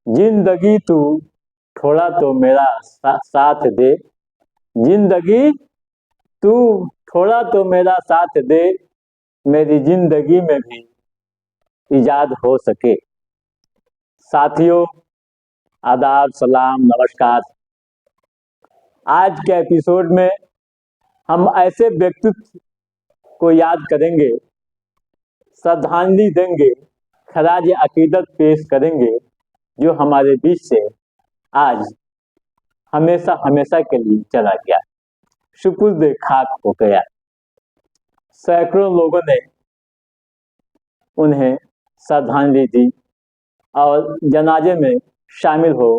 जिंदगी तू थोड़ा तो मेरा साथ दे। जिंदगी तू थोड़ा तो मेरा साथ दे, मेरी जिंदगी में भी इजाद हो सके। साथियों, आदाब, सलाम, नमस्कार। आज के एपिसोड में हम ऐसे व्यक्तित्व को याद करेंगे, श्रद्धांजलि देंगे, खराज अकीदत पेश करेंगे, जो हमारे बीच से आज हमेशा हमेशा के लिए चला गया, सुपुर्द खाक हो गया। सैकड़ों लोगों ने उन्हें श्रद्धांजलि दी और जनाजे में शामिल हो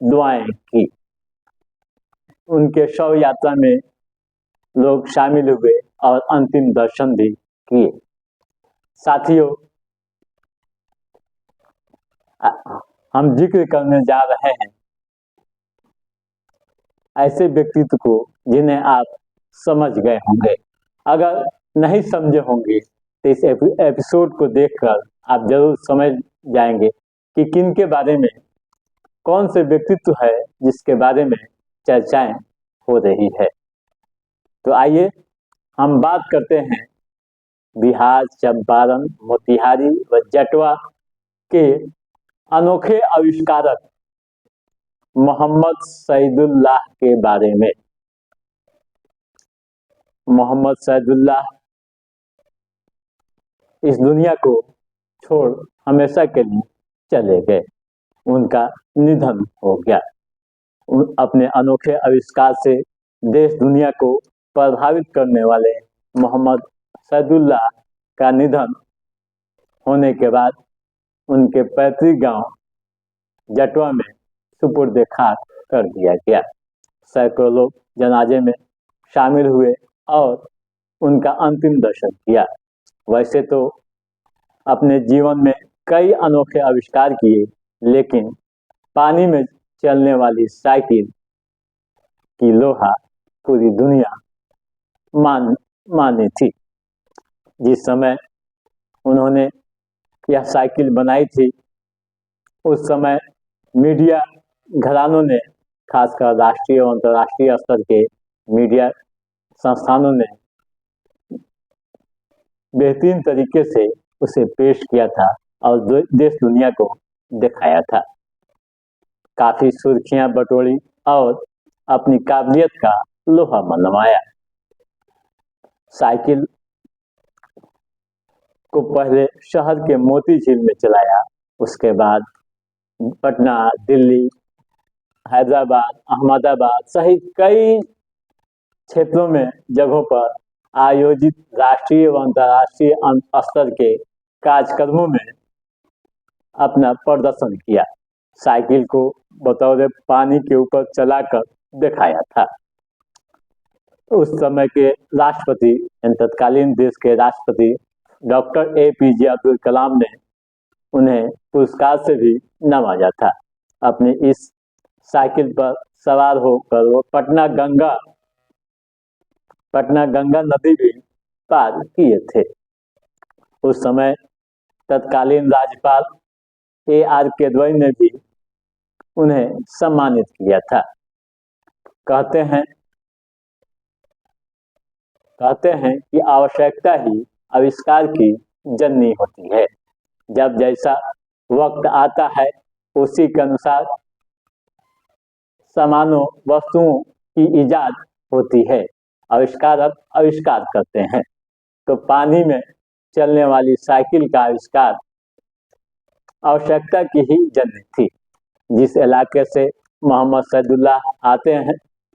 दुआएं की। उनके शव यात्रा में लोग शामिल हुए और अंतिम दर्शन भी किए। साथियों, हम जिक्र करने जा रहे हैं ऐसे व्यक्तित्व को जिन्हें आप समझ गए होंगे। अगर नहीं समझे होंगे तो इस एपिसोड को देखकर आप जरूर समझ जाएंगे कि किन के बारे में, कौन से व्यक्तित्व है जिसके बारे में चर्चाएं हो रही है। तो आइए हम बात करते हैं बिहार, चंपारण, मोतिहारी व जटवा के अनोखे आविष्कारक मोहम्मद सईदुल्लाह के बारे में। मोहम्मद सईदुल्लाह इस दुनिया को छोड़ हमेशा के लिए चले गए। उनका निधन हो गया। अपने अनोखे आविष्कार से देश दुनिया को प्रभावित करने वाले मोहम्मद सईदुल्लाह का निधन होने के बाद उनके पैतृक गांव जटवा में सुपुर्द खाक कर दिया गया। सैकड़ों लोग जनाजे में शामिल हुए और उनका अंतिम दर्शन किया। वैसे तो अपने जीवन में कई अनोखे आविष्कार किए, लेकिन पानी में चलने वाली साइकिल की लोहा पूरी दुनिया मानी थी। जिस समय उन्होंने यह साइकिल बनाई थी, उस समय मीडिया घरानों ने, खासकर राष्ट्रीय और अंतर्राष्ट्रीय स्तर के मीडिया संस्थानों ने बेहतरीन तरीके से उसे पेश किया था और देश दुनिया को दिखाया था। काफी सुर्खियां बटोरी और अपनी काबिलियत का लोहा मनवाया। साइकिल को पहले शहर के मोती झील में चलाया, उसके बाद पटना, दिल्ली, हैदराबाद, अहमदाबाद सहित कई क्षेत्रों में जगहों पर आयोजित राष्ट्रीय व अंतर्राष्ट्रीय स्तर के कार्यक्रमों में अपना प्रदर्शन किया। साइकिल को बतौर पानी के ऊपर चलाकर दिखाया था। उस समय के राष्ट्रपति, तत्कालीन देश के राष्ट्रपति डॉक्टर APJ अब्दुल कलाम ने उन्हें पुरस्कार से भी नवाजा था। अपनी इस साइकिल पर सवार होकर वो पटना गंगा नदी भी पार किए थे। उस समय तत्कालीन राज्यपाल AR केदवई ने भी उन्हें सम्मानित किया था। कहते हैं कि आवश्यकता ही आविष्कार की जननी होती है। जब जैसा वक्त आता है उसी के अनुसार सामानों, वस्तुओं की इजाद होती है। आविष्कारक आविष्कार करते हैं। तो पानी में चलने वाली साइकिल का आविष्कार आवश्यकता की ही जननी थी। जिस इलाके से मोहम्मद सईदुल्लाह आते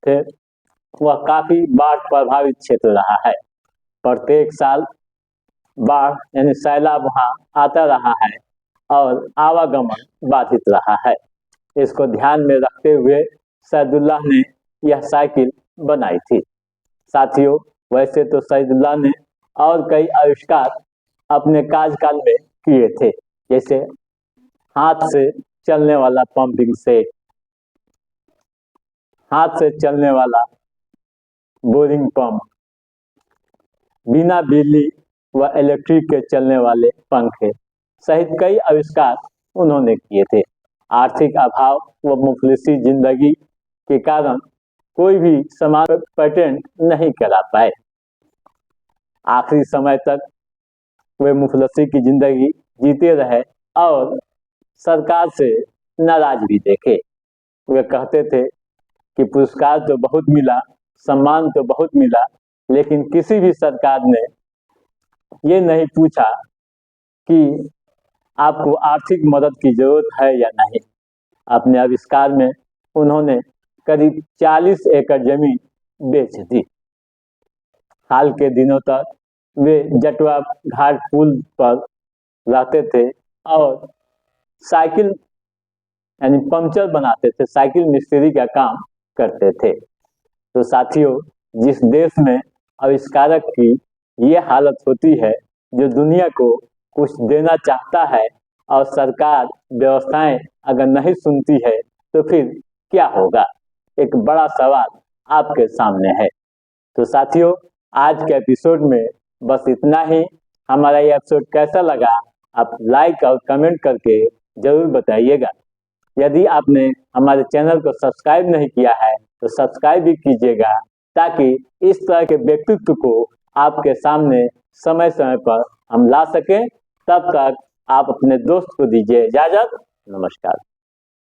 थे वह काफी बाढ़ प्रभावित क्षेत्र रहा है। प्रत्येक साल बाढ़ यानी सैलाब वहां आता रहा है और आवागमन बाधित रहा है। इसको ध्यान में रखते हुए सईदुल्लाह ने यह साइकिल बनाई थी। साथियों, वैसे तो सईदुल्लाह ने और कई आविष्कार अपने कार्यकाल में किए थे, जैसे हाथ से चलने वाला पंपिंग सेट, हाथ से चलने वाला बोरिंग पंप, बिना बिजली व इलेक्ट्रिक के चलने वाले पंखे सहित कई आविष्कार उन्होंने किए थे। आर्थिक अभाव व मुफलिसी जिंदगी के कारण कोई भी समान पेटेंट नहीं करा पाए। आखिरी समय तक वे मुफलिसी की जिंदगी जीते रहे और सरकार से नाराज भी देखे। वे कहते थे कि पुरस्कार तो बहुत मिला, सम्मान तो बहुत मिला, लेकिन किसी भी सरकार ने ये नहीं पूछा कि आपको आर्थिक मदद की जरूरत है या नहीं। अपने आविष्कार में उन्होंने करीब 40 एकड़ जमीन बेच दी। हाल के दिनों तक वे जटवा घाट पुल पर रहते थे और साइकिल यानी पंक्चर बनाते थे, साइकिल मिस्त्री का काम करते थे। तो साथियों, जिस देश में आविष्कारक की ये हालत होती है, जो दुनिया को कुछ देना चाहता है और सरकार व्यवस्थाएं अगर नहीं सुनती है, तो फिर क्या होगा? एक बड़ा सवाल आपके सामने है। तो साथियों, आज के एपिसोड में बस इतना ही। हमारा ये एपिसोड कैसा लगा आप लाइक और कमेंट करके जरूर बताइएगा। यदि आपने हमारे चैनल को सब्सक्राइब नहीं किया है तो सब्सक्राइब भी कीजिएगा, ताकि इस तरह के व्यक्तित्व को आपके सामने समय समय पर हम ला सकें। तब तक आप अपने दोस्त को दीजिए इजाजत। नमस्कार।